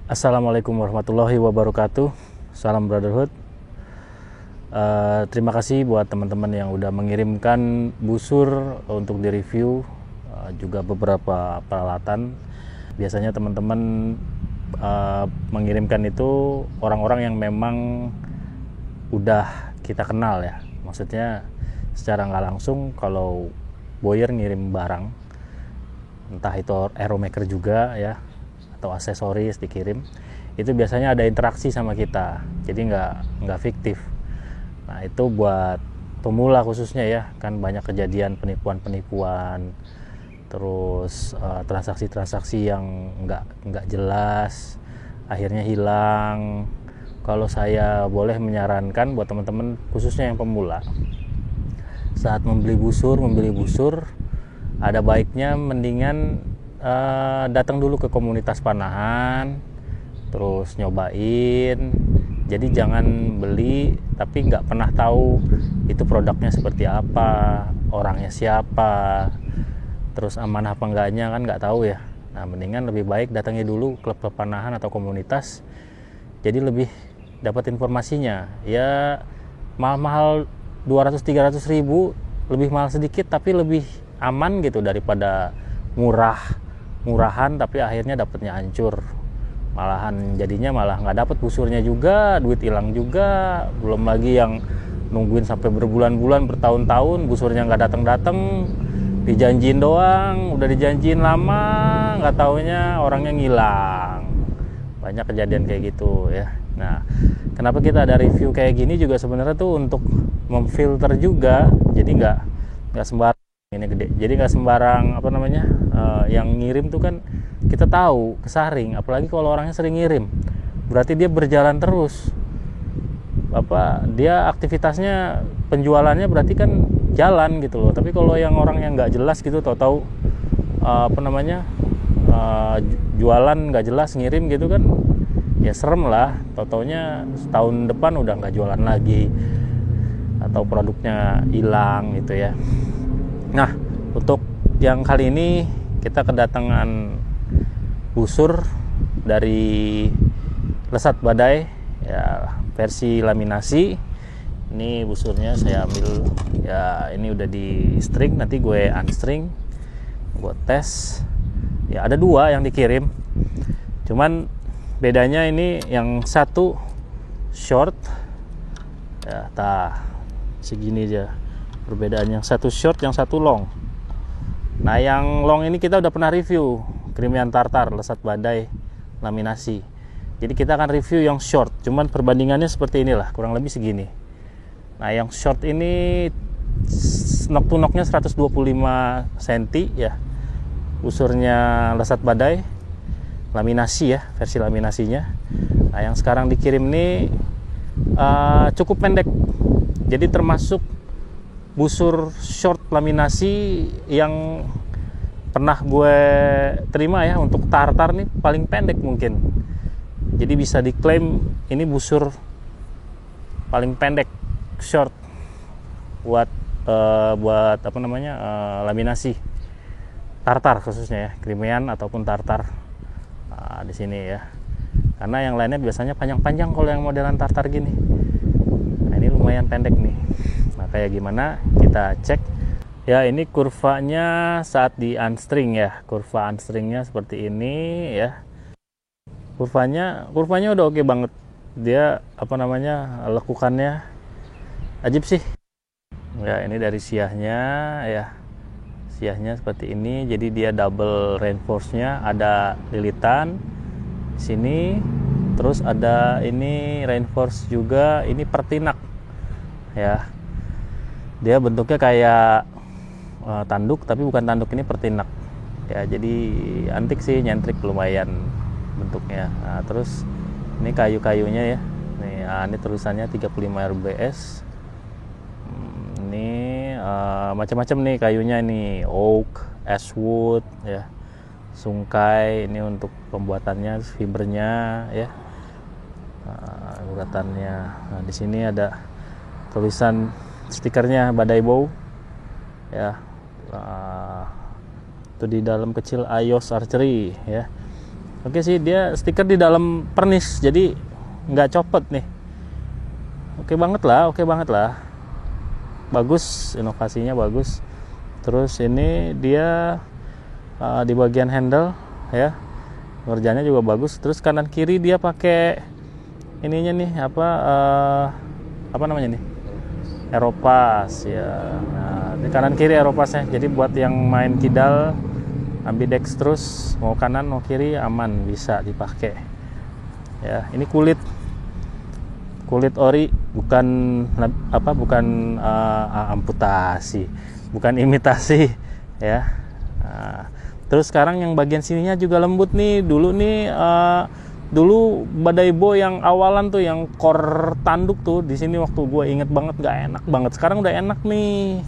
Assalamualaikum warahmatullahi wabarakatuh. Salam brotherhood. Terima kasih buat teman-teman yang udah mengirimkan busur untuk direview, juga beberapa peralatan. Biasanya teman-teman mengirimkan itu orang-orang yang memang udah kita kenal ya. Maksudnya secara nggak langsung kalau buyer ngirim barang, entah itu aeromaker juga ya, atau aksesoris dikirim, itu biasanya ada interaksi sama kita, jadi nggak fiktif. Nah itu buat pemula khususnya ya, kan banyak kejadian penipuan-penipuan, terus transaksi-transaksi yang nggak jelas, akhirnya hilang. Kalau saya boleh menyarankan buat teman-teman khususnya yang pemula, saat membeli busur ada baiknya mendingan datang dulu ke komunitas panahan, terus nyobain. Jadi jangan beli tapi nggak pernah tahu itu produknya seperti apa, orangnya siapa, terus aman apa enggaknya, kan nggak tahu ya. Nah mendingan lebih baik datangi dulu klub panahan atau komunitas, jadi lebih dapat informasinya. Ya mahal-mahal 200-300 ribu, lebih mahal sedikit tapi lebih aman gitu daripada murahan tapi akhirnya dapatnya hancur, malahan jadinya malah nggak dapat busurnya juga, duit hilang juga. Belum lagi yang nungguin sampai berbulan-bulan, bertahun-tahun busurnya nggak datang-datang, dijanjiin doang, udah dijanjiin lama, nggak taunya orangnya ngilang. Banyak kejadian kayak gitu ya. Nah kenapa kita ada review kayak gini juga sebenarnya tuh untuk memfilter juga, jadi nggak sembarang ini gede, jadi nggak sembarang yang ngirim tuh kan kita tahu kesaring, apalagi kalau orangnya sering ngirim berarti dia berjalan terus, dia aktivitasnya penjualannya berarti kan jalan gitu loh. Tapi kalau yang orang yang nggak jelas gitu, tahu-tahu jualan nggak jelas ngirim gitu kan, ya serem lah. Tahu-taunya setahun depan udah nggak jualan lagi atau produknya hilang gitu ya. Nah untuk yang kali ini kita kedatangan busur dari Lesat Badai ya, versi laminasi. Ini busurnya saya ambil ya, ini udah di string, nanti gue unstring, gue tes ya. Ada dua yang dikirim, cuman bedanya ini yang satu short ya, segini aja perbedaannya, yang satu short yang satu long. Nah yang long ini kita udah pernah review, Krimian Tartar Lesat Badai laminasi. Jadi kita akan review yang short, cuman perbandingannya seperti inilah, kurang lebih segini. Nah yang short ini knock to knocknya 125 cm ya, busurnya Lesat Badai laminasi ya, versi laminasinya. Nah yang sekarang dikirim ini cukup pendek, jadi termasuk busur short laminasi yang pernah gue terima ya. Untuk tartar nih paling pendek mungkin, jadi bisa diklaim ini busur paling pendek short buat laminasi tartar khususnya ya, Krimian ataupun tartar di sini ya. Karena yang lainnya biasanya panjang-panjang kalau yang modelan tartar gini. Nah ini lumayan pendek nih. Nah kayak gimana kita cek ya. Ini kurvanya saat di unstring ya, kurva unstringnya seperti ini ya. Kurvanya udah oke banget. Dia lekukannya ajib sih ya. Ini dari siahnya ya, siahnya seperti ini, jadi dia double reinforce-nya, ada lilitan sini, terus ada ini reinforce juga, ini pertinak ya. Dia bentuknya kayak tanduk tapi bukan tanduk, ini pertinak ya. Jadi antik sih, nyentrik lumayan bentuknya. Nah, terus ini kayu-kayunya ya. Ini tulisannya 35 RBS. Ini macam-macam nih kayunya, nih oak, ashwood ya, sungkai. Ini untuk pembuatannya, fibernya ya, uratannya. Nah, di sini ada tulisan stikernya Badai Bow ya. Itu di dalam kecil Ayos Archery ya. Oke sih, dia stiker di dalam pernis, jadi nggak copot nih. Oke banget lah. Bagus, inovasinya bagus. Terus ini dia di bagian handle ya, kerjanya juga bagus. Terus kanan kiri dia pakai ininya nih, apa namanya nih, Aeropass ya. Nah, di kanan kiri Aeropassnya, jadi buat yang main kidal ambidextrous, mau kanan mau kiri aman, bisa dipakai ya. Ini kulit ori, bukan amputasi, bukan imitasi ya. Nah, terus sekarang yang bagian sininya juga lembut nih. Dulu Badaibo yang awalan tuh, yang core tanduk tuh di sini, waktu gue inget banget gak enak banget. Sekarang udah enak nih,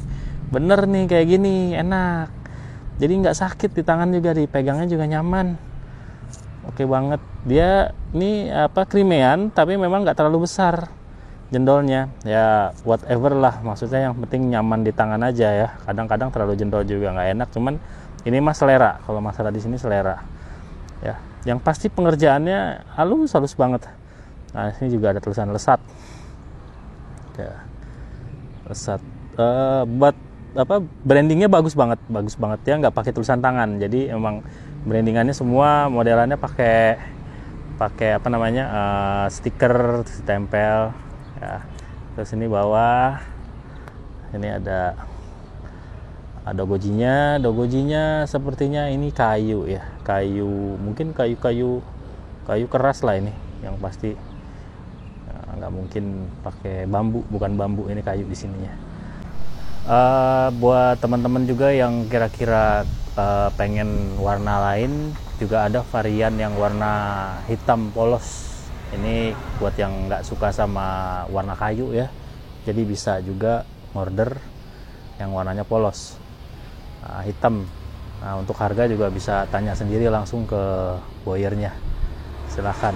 bener nih kayak gini, enak. Jadi nggak sakit di tangan, juga dipegangnya juga nyaman. Oke banget. Dia ini krimean, tapi memang nggak terlalu besar jendolnya. Ya whatever lah, maksudnya yang penting nyaman di tangan aja ya. Kadang-kadang terlalu jendol juga nggak enak. Cuman ini mah selera. Kalau masalah di sini selera. Ya, yang pasti pengerjaannya halus banget. Nah, ini juga ada tulisan Lesat. Ya, Lesat. Brandingnya bagus banget ya, nggak pakai tulisan tangan. Jadi emang brandingannya semua modelannya pakai stiker ditempel ya. Terus ini bawah ini ada dogojinya sepertinya ini kayu ya, mungkin kayu keras lah ini yang pasti. Nggak mungkin pakai bambu, bukan bambu, ini kayu di sininya. Buat teman-teman juga yang kira-kira pengen warna lain, juga ada varian yang warna hitam polos. Ini buat yang nggak suka sama warna kayu ya, jadi bisa juga order yang warnanya polos, hitam. Nah, untuk harga juga bisa tanya sendiri langsung ke buyernya, silahkan.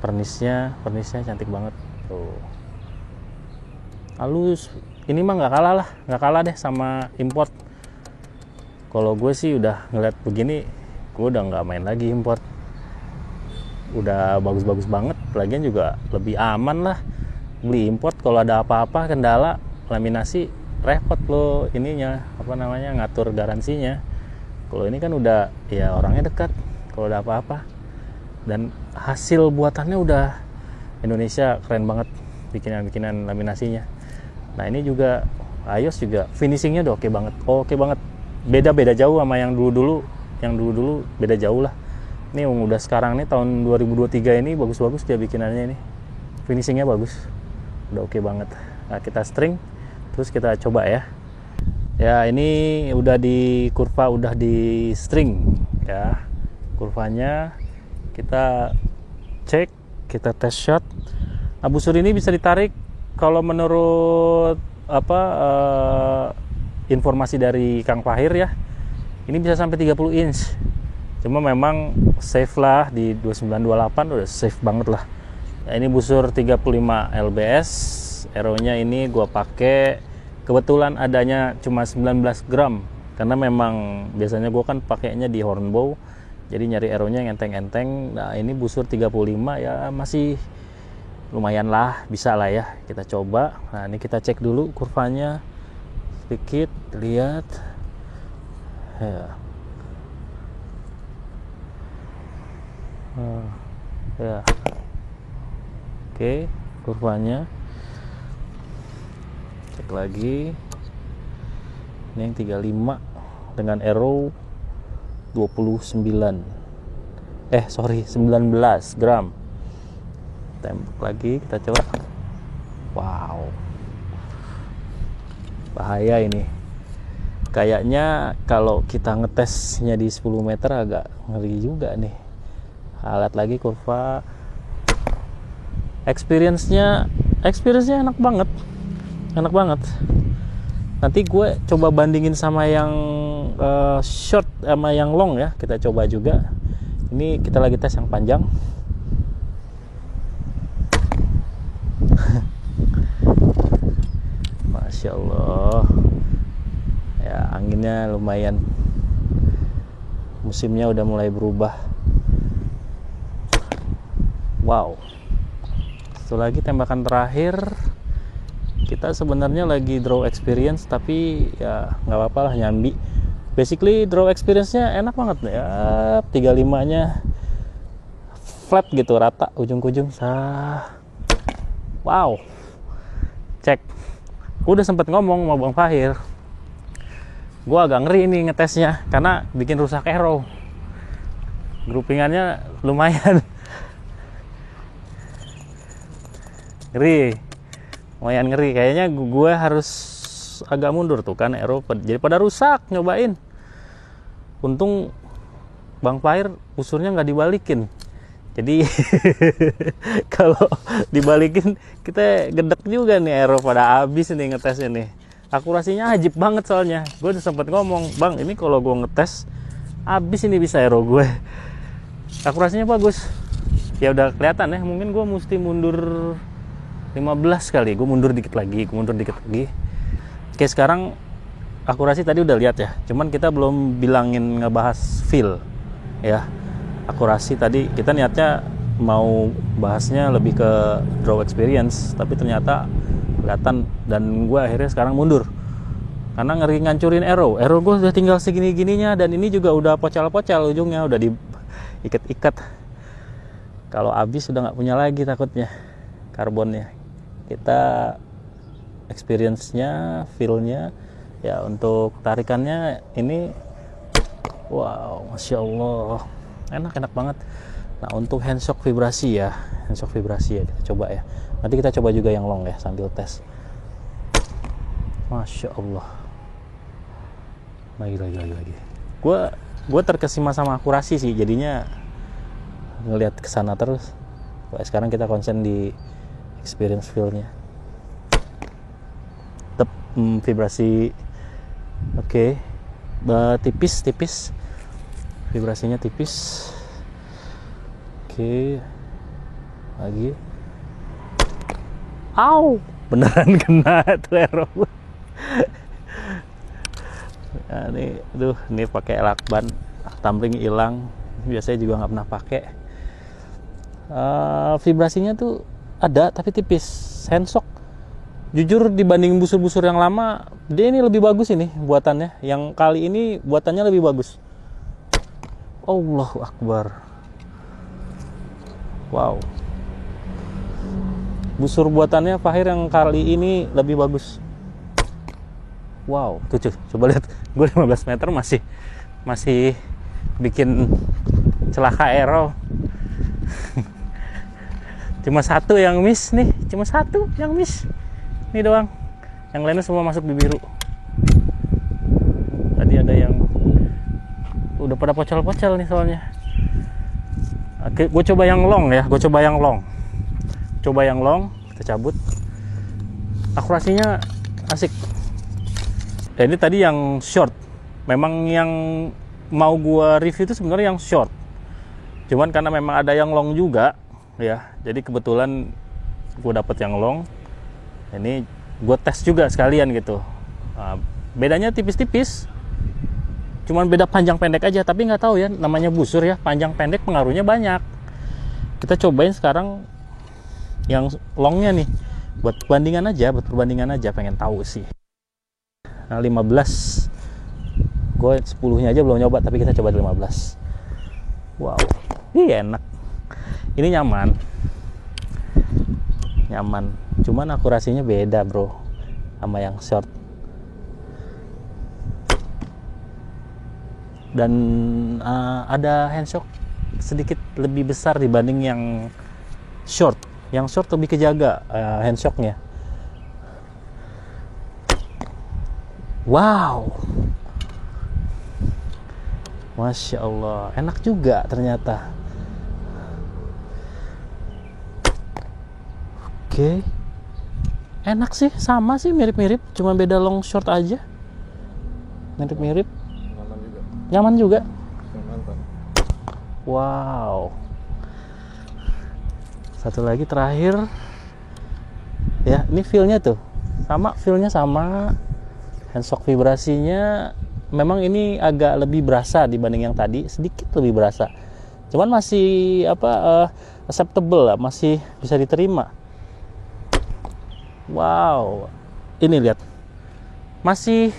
Pernisnya cantik banget tuh, halus. Ini mah nggak kalah deh sama import. Kalau gue sih udah ngeliat begini, gue udah nggak main lagi import. Udah bagus banget, lagian juga lebih aman lah beli import. Kalau ada apa-apa kendala laminasi, repot lo ininya ngatur garansinya. Kalau ini kan udah ya orangnya dekat, kalau ada apa-apa. Dan hasil buatannya udah Indonesia, keren banget bikinan laminasinya. Nah, ini juga iOS juga finishingnya udah oke banget. Beda jauh sama yang dulu beda jauh lah. Ini udah sekarang nih tahun 2023 ini bagus dia bikinannya ini. Finishingnya bagus, udah oke banget. Nah, kita string, terus kita coba ya. Ya, ini udah di string ya. Kurvanya kita cek, kita test shot. Nah, busur ini bisa ditarik. Kalau menurut informasi dari Kang Fahir ya, ini bisa sampai 30 inch. Cuma memang safe lah, di 2928 udah safe banget lah. Nah, ini busur 35 lbs. Aeronya ini gua pakai, kebetulan adanya cuma 19 gram. Karena memang biasanya gua kan pakainya di Hornbow, jadi nyari aeronya yang enteng-enteng. Nah, ini busur 35 ya, masih lumayan lah, bisa lah ya, kita coba. Nah, ini kita cek dulu kurvanya sedikit, lihat ya. Ya, oke, kurvanya cek lagi. Ini yang 35 dengan arrow 19 gram. Tembak lagi, kita coba. Wow, bahaya ini. Kayaknya kalau kita ngetesnya di 10 meter agak ngeri juga nih. Alat lagi kurva. Experience-nya enak banget. Nanti gue coba bandingin sama yang short sama yang long ya. Kita coba juga. Ini kita lagi tes yang panjang. Masya Allah ya, anginnya lumayan, musimnya udah mulai berubah. Wow. Satu lagi tembakan terakhir. Kita sebenarnya lagi draw experience, tapi ya nggak apa-apa lah, nyambi. Basically draw experience-nya enak banget ya. 35-nya flat gitu, rata ujung ke ujung. Wow. Cek. Gue udah sempet ngomong sama Bang Fahir, gue agak ngeri nih ngetesnya karena bikin rusak arrow. Groupingannya lumayan ngeri, lumayan ngeri. Kayaknya gue harus agak mundur tuh kan, arrow jadi pada rusak nyobain. Untung Bang Fahir busurnya nggak dibalikin, jadi kalau dibalikin kita gedek juga nih, arrow pada habis nih ngetesnya nih. Akurasinya ajib banget soalnya. Gue udah sempet ngomong, Bang ini kalau gue ngetes habis ini bisa arrow gue. Akurasinya bagus. Ya udah kelihatan ya, mungkin gue mesti mundur 15 kali. Gue mundur dikit lagi. Oke, sekarang akurasi tadi udah lihat ya. Cuman kita belum bilangin ngebahas feel ya. Akurasi tadi kita niatnya mau bahasnya lebih ke draw experience, tapi ternyata kelihatan, dan gue akhirnya sekarang mundur karena ngeri ngancurin arrow gue udah tinggal segini-gininya, dan ini juga udah pocal-pocal ujungnya, udah diikat-ikat. Kalau habis udah nggak punya lagi takutnya karbonnya. Kita experience-nya, feel-nya ya. Untuk tarikannya ini wow, Masya Allah, enak banget. Nah untuk handshock vibrasi ya, kita coba ya. Nanti kita coba juga yang long ya sambil tes. Masya Allah, lagi. Gue terkesima sama akurasi sih, jadinya ngelihat kesana terus. Sekarang kita konsen di experience feel-nya. Vibrasi oke. Tipis, vibrasinya tipis. Oke, lagi. Au, beneran kena tuh arrow. Nah, ini pakai lakban, tumbling hilang. Biasanya juga nggak pernah pakai. Vibrasinya tuh ada tapi tipis. Handshock, jujur dibanding busur-busur yang lama, dia ini lebih bagus ini buatannya. Yang kali ini buatannya lebih bagus. Allahu Akbar. Wow. Busur buatannya Fahir yang kali ini lebih bagus. Wow, tuh coba lihat. Gue 15 meter masih bikin celaka arrow. Cuma satu yang miss nih, Ini doang. Yang lainnya semua masuk di biru. Tadi ada yang udah pada pocel-pocel nih soalnya. Oke, gue coba yang long ya. Kita cabut. Akurasinya asik. Ya, ini tadi yang short. Memang yang mau gue review itu sebenarnya yang short. Cuman karena memang ada yang long juga ya. Jadi kebetulan gue dapet yang long. Ini gue tes juga sekalian gitu. Bedanya tipis-tipis. Cuman beda panjang pendek aja, tapi nggak tahu ya, namanya busur ya, panjang pendek pengaruhnya banyak. Kita cobain sekarang yang longnya nih, buat perbandingan aja, pengen tahu sih. Nah 15, gue 10-nya aja belum nyoba, tapi kita coba di 15. Wow, ini enak, ini nyaman. Cuman akurasinya beda bro, sama yang short. Dan ada handshock sedikit lebih besar dibanding yang short. Yang short lebih kejaga handshocknya. Wow, Masya Allah, enak juga ternyata. Oke, enak sih, sama sih, mirip-mirip, cuma beda long short aja. Mirip-mirip. Nyaman juga. Wow. Satu lagi terakhir. Ya, ini feel-nya tuh. Feel-nya sama. Handshock vibrasinya memang ini agak lebih berasa dibanding yang tadi, sedikit lebih berasa. cuman masih acceptable lah, masih bisa diterima. Wow, ini lihat, masih,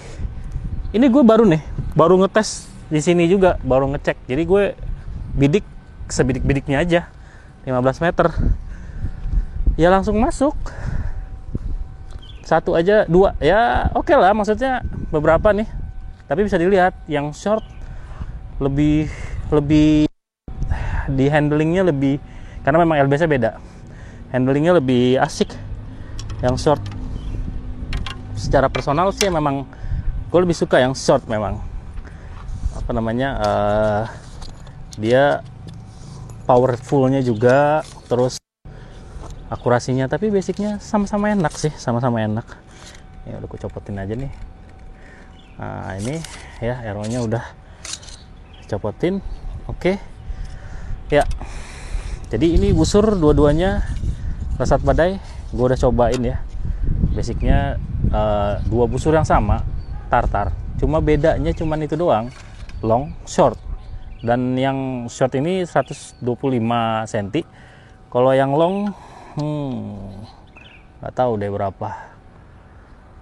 ini gue baru ngetes di sini juga, baru ngecek. Jadi gue bidik sebidik-bidiknya aja, 15 meter ya langsung masuk. Satu aja, dua ya oke lah, maksudnya beberapa nih, tapi bisa dilihat yang short lebih di handlingnya lebih, karena memang LBS beda, handlingnya lebih asik yang short. Secara personal sih memang gue lebih suka yang short, memang dia powerfulnya juga, terus akurasinya, tapi basicnya sama-sama enak sih, sama-sama enak. Ya udah gue copotin aja nih. Nah ini ya arrownya udah copotin. Oke ya, jadi ini busur dua-duanya Lesat Badai gue udah cobain ya. Basicnya dua busur yang sama, tartar, cuma bedanya cuman itu doang, long short. Dan yang short ini 125 cm, kalau yang long nggak tahu deh berapa.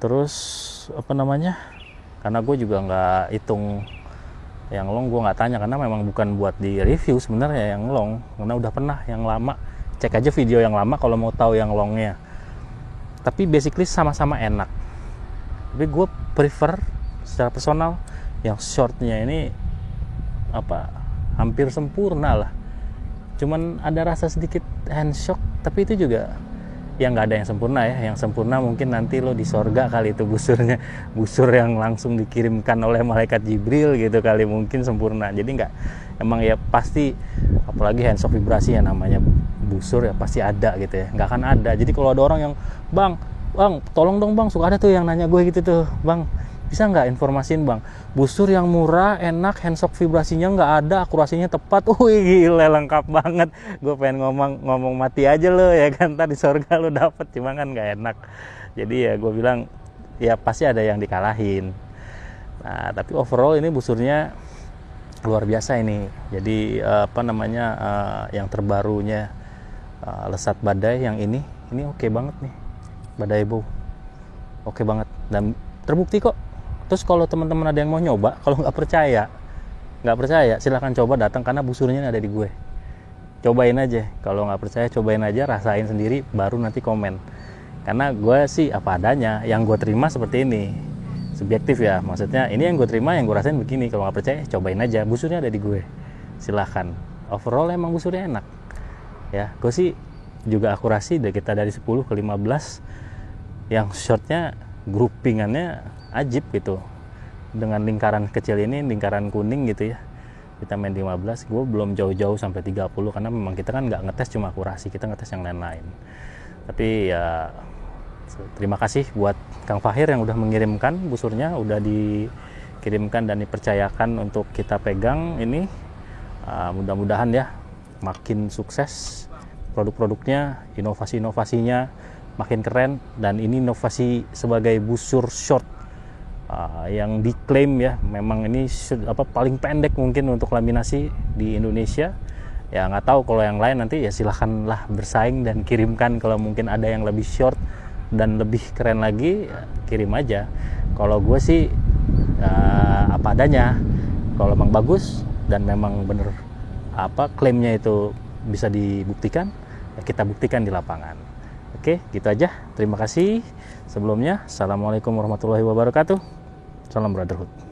Terus karena gue juga nggak hitung yang long, gue nggak tanya karena memang bukan buat di review sebenarnya yang long, karena udah pernah yang lama. Cek aja video yang lama kalau mau tahu yang longnya. Tapi basically sama-sama enak, tapi gue prefer secara personal yang shortnya ini hampir sempurna lah. Cuman ada rasa sedikit hand shock, tapi itu juga yang nggak ada yang sempurna ya. Yang sempurna mungkin nanti lo di sorga kali itu busurnya, busur yang langsung dikirimkan oleh malaikat Jibril gitu kali, mungkin sempurna. Jadi nggak, emang ya pasti, apalagi hand shock vibrasi yang namanya busur ya pasti ada gitu ya, nggak akan ada. Jadi kalau ada orang yang bang tolong dong bang, suka ada tuh yang nanya gue gitu tuh, bang bisa nggak informasin bang busur yang murah, enak, hand shock vibrasinya nggak ada, akurasinya tepat. Wih gila, lengkap banget. Gue pengen ngomong mati aja lo ya kan, tadi surga lo dapet, cuma kan nggak enak. Jadi ya gue bilang ya pasti ada yang dikalahin. Nah tapi overall ini busurnya luar biasa ini. Jadi yang terbarunya Lesat Badai yang ini oke banget nih, Badai Bow oke banget dan terbukti kok. Terus kalau teman-teman ada yang mau nyoba, kalau nggak percaya silahkan coba datang, karena busurnya ada di gue. Cobain aja, kalau nggak percaya cobain aja, rasain sendiri, baru nanti komen. Karena gue sih apa adanya, yang gue terima seperti ini, subjektif ya, maksudnya ini yang gue terima, yang gue rasain begini. Kalau nggak percaya cobain aja, busurnya ada di gue, silahkan. Overall emang busurnya enak ya. Gue sih juga akurasi kita dari 10 ke 15, yang shortnya groupingannya ajib gitu, dengan lingkaran kecil ini, lingkaran kuning gitu ya, kita main 15. Gue belum jauh-jauh sampai 30 karena memang kita kan nggak ngetes cuma akurasi, kita ngetes yang lain-lain. Tapi ya terima kasih buat Kang Fahir yang udah mengirimkan busurnya, udah dikirimkan dan dipercayakan untuk kita pegang ini. Mudah-mudahan ya makin sukses produk-produknya, inovasi-inovasinya makin keren. Dan ini inovasi sebagai busur short yang diklaim ya, memang ini paling pendek mungkin untuk laminasi di Indonesia. Ya nggak tahu kalau yang lain, nanti ya silahkanlah bersaing dan kirimkan. Kalau mungkin ada yang lebih short dan lebih keren lagi, ya, kirim aja. Kalau gue sih apa adanya. Kalau memang bagus dan memang bener klaimnya itu bisa dibuktikan, ya kita buktikan di lapangan. Oke, gitu aja. Terima kasih sebelumnya. Assalamualaikum warahmatullahi wabarakatuh. Salam brotherhood.